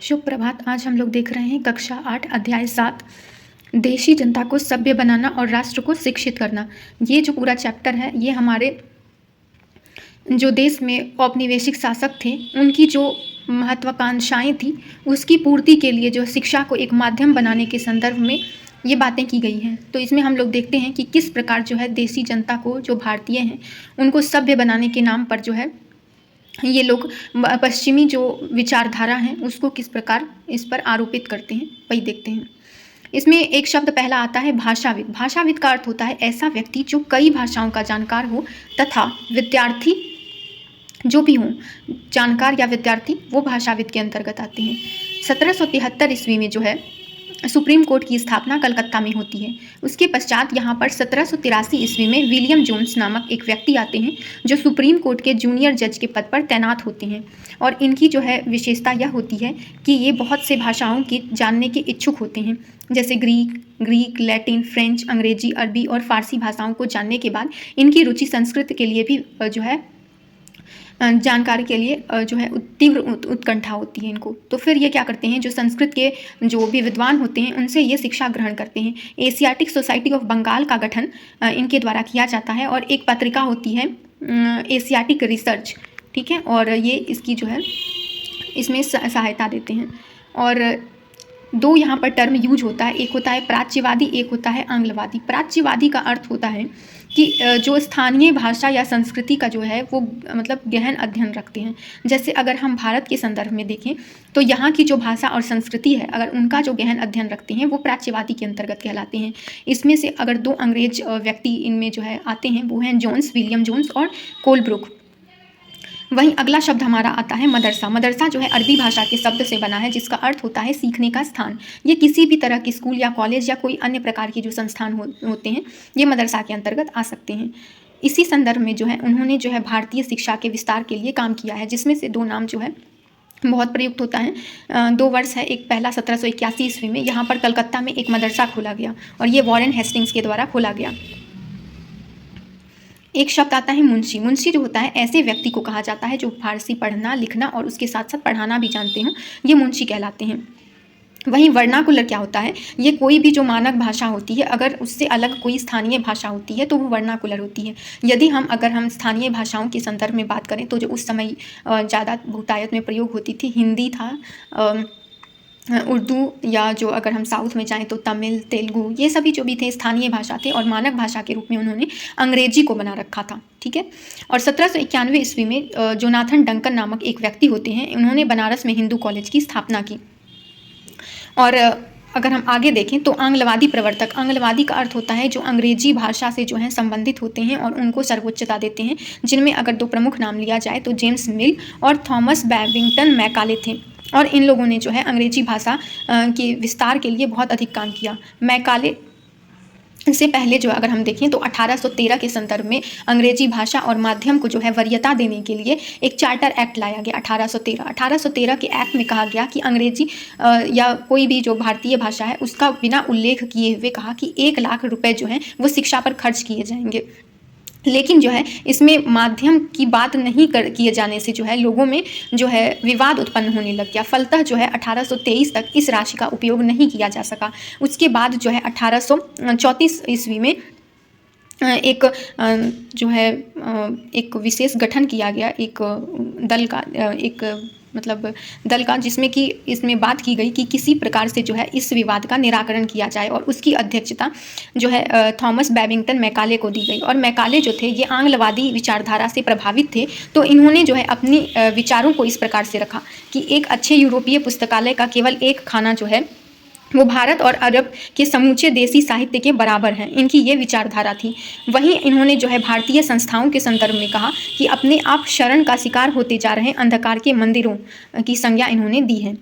शुभ प्रभात। आज हम लोग देख रहे हैं कक्षा 8 अध्याय 7 देशी जनता को सभ्य बनाना और राष्ट्र को शिक्षित करना। ये जो पूरा चैप्टर है ये हमारे जो देश में औपनिवेशिक शासक थे उनकी जो महत्वाकांक्षाएं थी उसकी पूर्ति के लिए जो शिक्षा को एक माध्यम बनाने के संदर्भ में ये बातें की गई हैं। तो इसमें हम लोग देखते हैं कि किस प्रकार जो है देशी जनता को, जो भारतीय हैं, उनको सभ्य बनाने के नाम पर जो है ये लोग पश्चिमी जो विचारधारा है उसको किस प्रकार इस पर आरोपित करते हैं, वही देखते हैं। इसमें एक शब्द पहला आता है भाषाविद। भाषाविद का अर्थ होता है ऐसा व्यक्ति जो कई भाषाओं का जानकार हो तथा विद्यार्थी जो भी हों, जानकार या विद्यार्थी, वो भाषाविद के अंतर्गत आते हैं। 1773 ईस्वी में जो है सुप्रीम कोर्ट की स्थापना कलकत्ता में होती है। उसके पश्चात यहाँ पर 1783 ईस्वी में विलियम जोन्स नामक एक व्यक्ति आते हैं जो सुप्रीम कोर्ट के जूनियर जज के पद पर तैनात होते हैं। और इनकी जो है विशेषता यह होती है कि ये बहुत से भाषाओं की जानने के इच्छुक होते हैं, जैसे ग्रीक, लैटिन, फ्रेंच, अंग्रेजी, अरबी और फारसी भाषाओं को जानने के बाद इनकी रुचि संस्कृत के लिए भी जो है जानकारी के लिए जो है तीव्र उत्कंठा होती है इनको। तो फिर ये क्या करते हैं, जो संस्कृत के जो भी विद्वान होते हैं उनसे ये शिक्षा ग्रहण करते हैं। एशियाटिक सोसाइटी ऑफ बंगाल का गठन इनके द्वारा किया जाता है और एक पत्रिका होती है एशियाटिक रिसर्च, ठीक है, और ये इसकी जो है इसमें सहायता देते हैं। और दो यहाँ पर टर्म यूज होता है, एक होता है प्राच्यवादी, एक होता है आंग्लवादी। प्राच्यवादी का अर्थ होता है कि जो स्थानीय भाषा या संस्कृति का जो है वो मतलब गहन अध्ययन रखते हैं। जैसे अगर हम भारत के संदर्भ में देखें तो यहाँ की जो भाषा और संस्कृति है, अगर उनका जो गहन अध्ययन रखते हैं वो प्राच्यवादी के अंतर्गत कहलाते हैं। इसमें से अगर दो अंग्रेज व्यक्ति इनमें जो है आते हैं वो हैं विलियम जोन्स और कोलब्रुक। वहीं अगला शब्द हमारा आता है मदरसा। मदरसा जो है अरबी भाषा के शब्द से बना है जिसका अर्थ होता है सीखने का स्थान। ये किसी भी तरह के स्कूल या कॉलेज या कोई अन्य प्रकार के जो संस्थान होते हैं ये मदरसा के अंतर्गत आ सकते हैं। इसी संदर्भ में जो है उन्होंने जो है भारतीय शिक्षा के विस्तार के लिए काम किया है, जिसमें से दो नाम जो है बहुत प्रयुक्त होता है। दो वर्ष है, एक पहला 1781 ईस्वी में यहाँ पर कलकत्ता में एक मदरसा खोला गया और ये वॉरेन हेस्टिंग्स के द्वारा खोला गया। एक शब्द आता है मुंशी। मुंशी जो होता है ऐसे व्यक्ति को कहा जाता है जो फारसी पढ़ना, लिखना और उसके साथ साथ पढ़ाना भी जानते हो, ये मुंशी कहलाते हैं। वहीं वर्नाकुलर क्या होता है, ये कोई भी जो मानक भाषा होती है अगर उससे अलग कोई स्थानीय भाषा होती है तो वो वर्नाकुलर होती है। यदि अगर हम स्थानीय भाषाओं के संदर्भ में बात करें तो जो उस समय ज़्यादा बहुतायत में प्रयोग होती थी, हिंदी था, उर्दू, या जो अगर हम साउथ में जाएं तो तमिल, तेलुगु, ये सभी जो भी थे स्थानीय भाषा थे। और मानक भाषा के रूप में उन्होंने अंग्रेजी को बना रखा था, ठीक है। और 1791 ईस्वी में जोनाथन डंकन नामक एक व्यक्ति होते हैं, उन्होंने बनारस में हिंदू कॉलेज की स्थापना की। और अगर हम आगे देखें तो आंग्लवादी प्रवर्तक। आंग्लवादी का अर्थ होता है जो अंग्रेजी भाषा से जो है संबंधित होते हैं और उनको सर्वोच्चता देते हैं, जिनमें अगर दो प्रमुख नाम लिया जाए तो जेम्स मिल और थॉमस बैबिंगटन मैकाले थे। और इन लोगों ने जो है अंग्रेजी भाषा के विस्तार के लिए बहुत अधिक काम किया। मैकाले से पहले जो अगर हम देखें तो 1813 के संदर्भ में अंग्रेजी भाषा और माध्यम को जो है वरीयता देने के लिए एक चार्टर एक्ट लाया गया। 1813 के एक्ट में कहा गया कि अंग्रेजी या कोई भी जो भारतीय भाषा है उसका बिना उल्लेख किए हुए कहा कि 1 लाख रुपए जो हैं वो शिक्षा पर खर्च किए जाएंगे। लेकिन जो है इसमें माध्यम की बात नहीं किए जाने से जो है लोगों में जो है विवाद उत्पन्न होने लग गया। फलतः जो है 1823 तक इस राशि का उपयोग नहीं किया जा सका। उसके बाद जो है 1834 ईस्वी में एक जो है एक विशेष गठन किया गया, एक दल का, एक मतलब दल का, जिसमें कि इसमें बात की गई कि किसी प्रकार से जो है इस विवाद का निराकरण किया जाए। और उसकी अध्यक्षता जो है थॉमस बैबिंगटन मैकाले को दी गई। और मैकाले जो थे ये आंग्लवादी विचारधारा से प्रभावित थे, तो इन्होंने जो है अपने विचारों को इस प्रकार से रखा कि एक अच्छे यूरोपीय पुस्तकालय का केवल एक खाना जो है वो भारत और अरब के समूचे देसी साहित्य के बराबर हैं। इनकी ये विचारधारा थी। वहीं इन्होंने जो है भारतीय संस्थाओं के संदर्भ में कहा कि अपने आप शरण का शिकार होते जा रहे अंधकार के मंदिरों की संज्ञा इन्होंने दी है।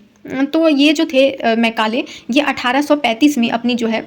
तो ये जो थे मैकाले, ये 1835 में अपनी जो है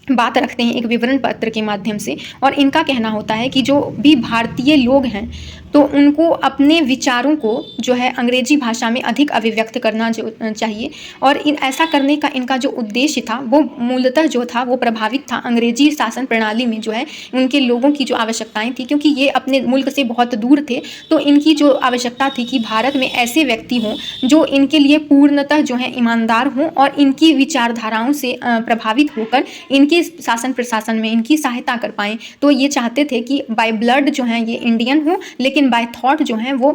बात रखते हैं एक विवरण पत्र के माध्यम से। और इनका कहना होता है कि जो भी भारतीय लोग हैं तो उनको अपने विचारों को जो है अंग्रेजी भाषा में अधिक अभिव्यक्त करना जो चाहिए। और ऐसा करने का इनका जो उद्देश्य था वो मूलतः जो था वो प्रभावित था अंग्रेजी शासन प्रणाली में जो है उनके लोगों की जो आवश्यकताएं थी, क्योंकि ये अपने मुल्क से बहुत दूर थे। तो इनकी जो आवश्यकता थी कि भारत में ऐसे व्यक्ति हों जो इनके लिए पूर्णतः जो है ईमानदार हों और इनकी विचारधाराओं से प्रभावित होकर इनके शासन प्रशासन में इनकी सहायता कर पाएँ। तो ये चाहते थे कि बाय ब्लड जो है ये इंडियन हो, लेकिन बाय थॉट जो हैं वो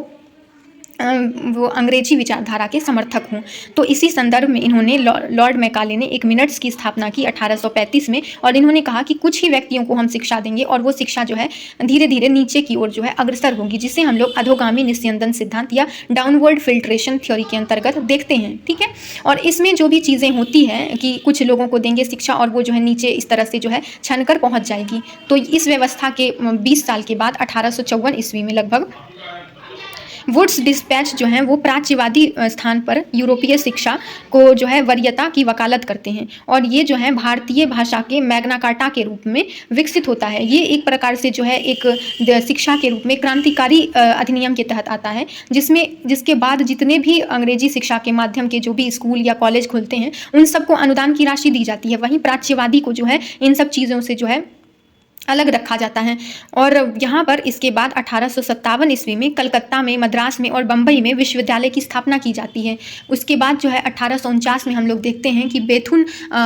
अंग्रेजी विचारधारा के समर्थक हों। तो इसी संदर्भ में इन्होंने लॉर्ड मैकाले ने एक मिनट्स की स्थापना की 1835 में। और इन्होंने कहा कि कुछ ही व्यक्तियों को हम शिक्षा देंगे और वो शिक्षा जो है धीरे धीरे नीचे की ओर जो है अग्रसर होगी, जिसे हम लोग अधोगामी निस्यंदन सिद्धांत या डाउनवर्ड फिल्ट्रेशन थ्योरी के अंतर्गत देखते हैं। ठीक है, और इसमें जो भी चीज़ें होती हैं कि कुछ लोगों को देंगे शिक्षा और वो जो है नीचे इस तरह से जो है छनकर पहुँच जाएगी। तो इस व्यवस्था के 20 साल के बाद 1854 ईस्वी में लगभग वुड्स डिस्पैच जो हैं वो प्राच्यवादी स्थान पर यूरोपीय शिक्षा को जो है वरीयता की वकालत करते हैं। और ये जो है भारतीय भाषा के मैग्ना कार्टा के रूप में विकसित होता है। ये एक प्रकार से जो है एक शिक्षा के रूप में क्रांतिकारी अधिनियम के तहत आता है, जिसके बाद जितने भी अंग्रेजी शिक्षा के माध्यम के जो भी स्कूल या कॉलेज खुलते हैं उन सबको अनुदान की राशि दी जाती है। वहीं प्राच्यवादी को जो है इन सब चीज़ों से जो है अलग रखा जाता है। और यहाँ पर इसके बाद 1857 ईस्वी में कलकत्ता में, मद्रास में और बम्बई में विश्वविद्यालय की स्थापना की जाती है। उसके बाद जो है 1849 में हम लोग देखते हैं कि बेथुन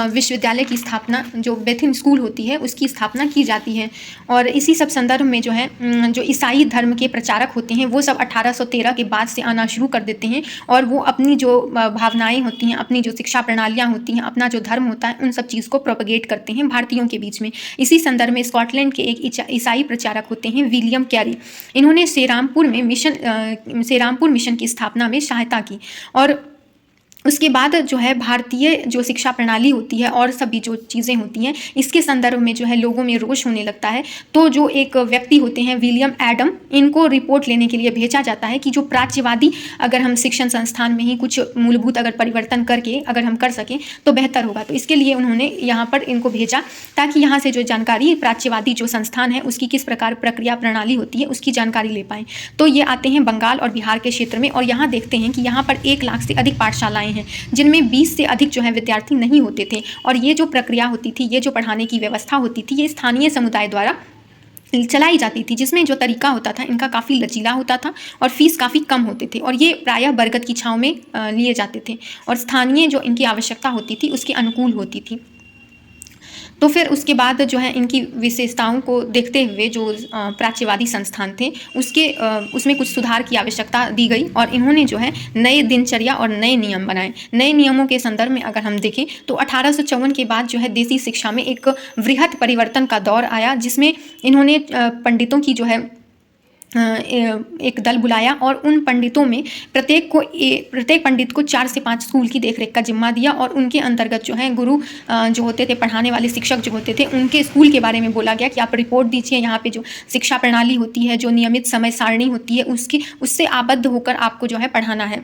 विश्वविद्यालय की स्थापना, जो बेथुन स्कूल होती है उसकी स्थापना की जाती है। और इसी सब संदर्भ में जो है जो ईसाई धर्म के प्रचारक होते हैं वो सब 1813 के बाद से आना शुरू कर देते हैं और वो अपनी जो भावनाएँ होती हैं, अपनी जो शिक्षा प्रणालियाँ होती हैं, अपना जो धर्म होता है, उन सब चीज़ को प्रोपगेट करते हैं भारतीयों के बीच में। इसी संदर्भ में स्कॉटलैंड के एक ईसाई प्रचारक होते हैं विलियम कैरी। इन्होंने श्रीरामपुर मिशन की स्थापना में सहायता की। और उसके बाद जो है भारतीय जो शिक्षा प्रणाली होती है और सभी जो चीज़ें होती हैं इसके संदर्भ में जो है लोगों में रोष होने लगता है। तो जो एक व्यक्ति होते हैं विलियम एडम, इनको रिपोर्ट लेने के लिए भेजा जाता है कि जो प्राच्यवादी अगर हम शिक्षण संस्थान में ही कुछ मूलभूत अगर परिवर्तन करके अगर हम कर सकें तो बेहतर होगा। तो इसके लिए उन्होंने यहाँ पर इनको भेजा ताकि यहाँ से जो जानकारी प्राच्यवादी जो संस्थान है उसकी किस प्रकार प्रक्रिया प्रणाली होती है उसकी जानकारी ले पाएँ। तो ये आते हैं बंगाल और बिहार के क्षेत्र में और यहाँ देखते हैं कि यहाँ पर 1 लाख से अधिक पाठशालाएँ हैं जिनमें 20 से अधिक जो है विद्यार्थी नहीं होते थे। और ये जो प्रक्रिया होती थी, ये जो पढ़ाने की व्यवस्था होती थी, ये स्थानीय समुदाय द्वारा चलाई जाती थी, जिसमें जो तरीका होता था इनका काफ़ी लचीला होता था और फीस काफ़ी कम होते थे और ये प्रायः बरगद की छाँव में लिए जाते थे और स्थानीय जो इनकी आवश्यकता होती थी उसके अनुकूल होती थी। तो फिर उसके बाद जो है इनकी विशेषताओं को देखते हुए जो प्राच्यवादी संस्थान थे उसमें कुछ सुधार की आवश्यकता दी गई और इन्होंने जो है नए दिनचर्या और नए नियम बनाए। नए नियमों के संदर्भ में अगर हम देखें तो 1854 के बाद जो है देसी शिक्षा में एक वृहद परिवर्तन का दौर आया, जिसमें इन्होंने पंडितों की जो है एक दल बुलाया और उन पंडितों में प्रत्येक पंडित को 4 से 5 स्कूल की देखरेख का जिम्मा दिया और उनके अंतर्गत जो है गुरु जो होते थे, पढ़ाने वाले शिक्षक जो होते थे, उनके स्कूल के बारे में बोला गया कि आप रिपोर्ट दीजिए। यहाँ पे जो शिक्षा प्रणाली होती है, जो नियमित समय सारणी होती है, उससे आबद्ध होकर आपको जो है पढ़ाना है।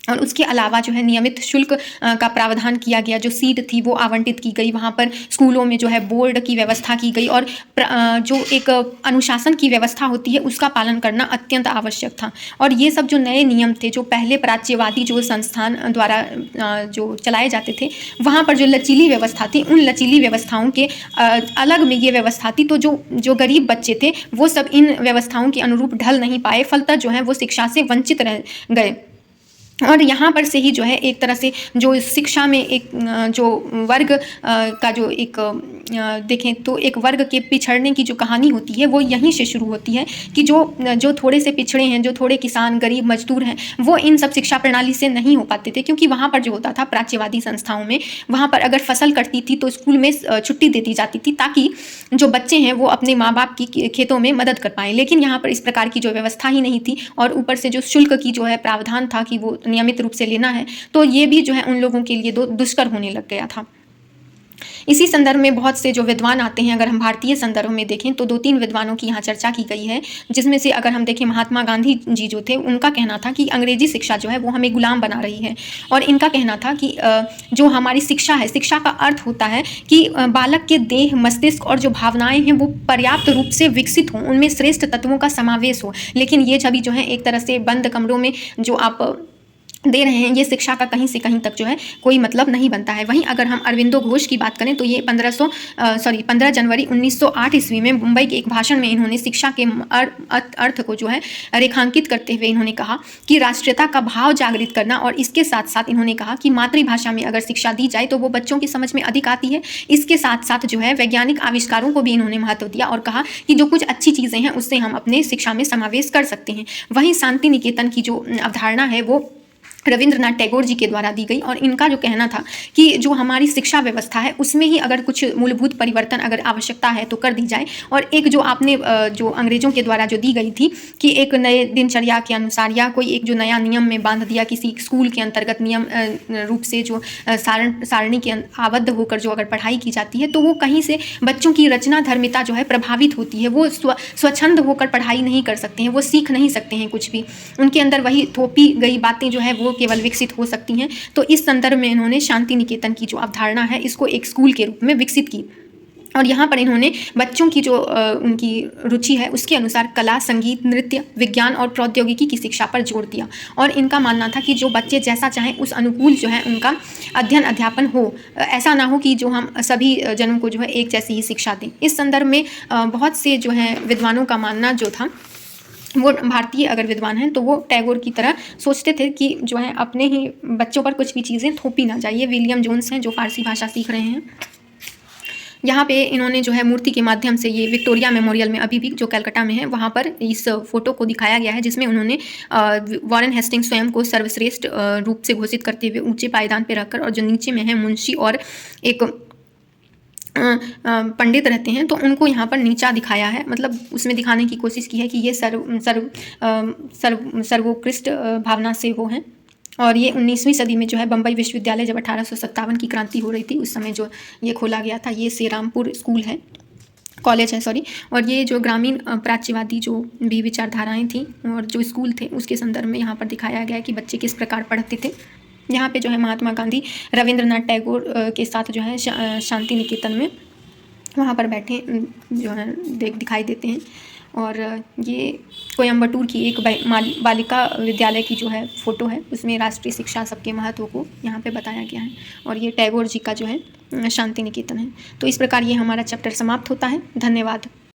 और उसके अलावा जो है नियमित शुल्क का प्रावधान किया गया, जो सीट थी वो आवंटित की गई। वहाँ पर स्कूलों में जो है बोर्ड की व्यवस्था की गई और जो एक अनुशासन की व्यवस्था होती है उसका पालन करना अत्यंत आवश्यक था। और ये सब जो नए नियम थे जो पहले प्राच्यवादी जो संस्थान द्वारा जो चलाए जाते थे, वहाँ पर जो लचीली व्यवस्था थी, उन लचीली व्यवस्थाओं के अलग में ये व्यवस्था थी। तो जो गरीब बच्चे थे वो सब इन व्यवस्थाओं के अनुरूप ढल नहीं पाए, फलतः जो है वो शिक्षा से वंचित रह गए। और यहाँ पर से ही जो है एक तरह से जो शिक्षा में एक जो वर्ग का जो एक देखें तो एक वर्ग के पिछड़ने की जो कहानी होती है वो यहीं से शुरू होती है कि जो थोड़े से पिछड़े हैं, जो थोड़े किसान गरीब मजदूर हैं, वो इन सब शिक्षा प्रणाली से नहीं हो पाते थे। क्योंकि वहाँ पर जो होता था प्राच्यवादी संस्थाओं में, वहाँ पर अगर फसल कटती थी तो स्कूल में छुट्टी दे दी जाती थी ताकि जो बच्चे हैं वो अपने माँ बाप की खेतों में मदद कर पाएँ। लेकिन यहाँ पर इस प्रकार की जो व्यवस्था ही नहीं थी और ऊपर से जो शुल्क की जो है प्रावधान था कि वो नियमित रूप से लेना है, तो ये भी जो है उन लोगों के लिए दुष्कर होने लग गया था। इसी संदर्भ में बहुत से जो विद्वान आते हैं, अगर हम भारतीय संदर्भ में देखें तो 2-3 विद्वानों की यहाँ चर्चा की गई है, जिसमें से अगर हम देखें महात्मा गांधी जी जो थे, उनका कहना था कि अंग्रेजी शिक्षा जो है वो हमें गुलाम बना रही है। और इनका कहना था कि जो हमारी शिक्षा है, शिक्षा का अर्थ होता है कि बालक के देह, मस्तिष्क और जो भावनाएं हैं वो पर्याप्त रूप से विकसित हों, उनमें श्रेष्ठ तत्वों का समावेश हो। लेकिन ये छवि जो है एक तरह से बंद कमरों में जो आप दे रहे हैं, ये शिक्षा का कहीं से कहीं तक जो है कोई मतलब नहीं बनता है। वहीं अगर हम अरविंदो घोष की बात करें तो ये 15 जनवरी 1908 ईस्वी में मुंबई के एक भाषण में इन्होंने शिक्षा के अर्थ को जो है रेखांकित करते हुए इन्होंने कहा कि राष्ट्रीयता का भाव जागृत करना, और इसके साथ साथ इन्होंने कहा कि मातृभाषा में अगर शिक्षा दी जाए तो वो बच्चों की समझ में अधिक आती है। इसके साथ साथ जो है वैज्ञानिक आविष्कारों को भी इन्होंने महत्व दिया और कहा कि जो कुछ अच्छी चीज़ें हैं उससे हम अपने शिक्षा में समावेश कर सकते हैं। वहीं शांति निकेतन की जो अवधारणा है वो रविंद्रनाथ टैगोर जी के द्वारा दी गई, और इनका जो कहना था कि जो हमारी शिक्षा व्यवस्था है उसमें ही अगर कुछ मूलभूत परिवर्तन अगर आवश्यकता है तो कर दी जाए। और एक जो आपने जो अंग्रेजों के द्वारा जो दी गई थी कि एक नए दिनचर्या के अनुसार या कोई एक जो नया नियम में बांध दिया किसी स्कूल के अंतर्गत नियम रूप से जो सारणी के आबद्ध होकर जो अगर पढ़ाई की जाती है तो वो कहीं से बच्चों की रचना धर्मिता जो है प्रभावित होती है। वो स्वच्छंद होकर पढ़ाई नहीं कर सकते हैं, वो सीख नहीं सकते हैं कुछ भी, उनके अंदर वही थोपी गई बातें जो है वो केवल विकसित हो सकती हैं। तो इस संदर्भ में इन्होंने शांति निकेतन की जो अवधारणा है इसको एक स्कूल के रूप में विकसित की, और यहाँ पर इन्होंने बच्चों की जो उनकी रुचि है उसके अनुसार कला, संगीत, नृत्य, विज्ञान और प्रौद्योगिकी की शिक्षा पर जोर दिया। और इनका मानना था कि जो बच्चे जैसा चाहें उस अनुकूल जो है उनका अध्ययन अध्यापन हो, ऐसा ना हो कि जो हम सभी जनों को जो है एक जैसी ही शिक्षा दें। इस संदर्भ में बहुत से जो है विद्वानों का मानना जो था, वो भारतीय अगर विद्वान हैं तो वो टैगोर की तरह सोचते थे कि जो है अपने ही बच्चों पर कुछ भी चीज़ें थोपी ना जाए। ये विलियम जोन्स हैं जो फारसी भाषा सीख रहे हैं। यहाँ पे इन्होंने जो है मूर्ति के माध्यम से, ये विक्टोरिया मेमोरियल में अभी भी जो कलकत्ता में है वहाँ पर इस फोटो को दिखाया गया है, जिसमें उन्होंने वॉरेन हेस्टिंग्स स्वयं को सर्वश्रेष्ठ रूप से घोषित करते हुए ऊंचे पायदान पर रखकर, और जो नीचे में है मुंशी और एक पंडित रहते हैं तो उनको यहाँ पर नीचा दिखाया है, मतलब उसमें दिखाने की कोशिश की है कि ये सर्वोत्कृष्ट भावना से वो हैं। और ये 19वीं सदी में जो है बम्बई विश्वविद्यालय जब 1857 की क्रांति हो रही थी उस समय जो ये खोला गया था, ये श्रीरामपुर स्कूल है, कॉलेज है सॉरी। और ये जो ग्रामीण प्राच्यवादी जो भी विचारधाराएँ थी और जो स्कूल थे उसके संदर्भ में यहाँ पर दिखाया गया है कि बच्चे किस प्रकार पढ़ते थे। यहाँ पे जो है महात्मा गांधी रविंद्रनाथ टैगोर के साथ जो है शांति निकेतन में वहाँ पर बैठे जो है दिखाई देते हैं। और ये कोयम्बटूर की एक बालिका विद्यालय की जो है फ़ोटो है, उसमें राष्ट्रीय शिक्षा सबके महत्व को यहाँ पे बताया गया है, और ये टैगोर जी का जो है शांति निकेतन है। तो इस प्रकार ये हमारा चैप्टर समाप्त होता है। धन्यवाद।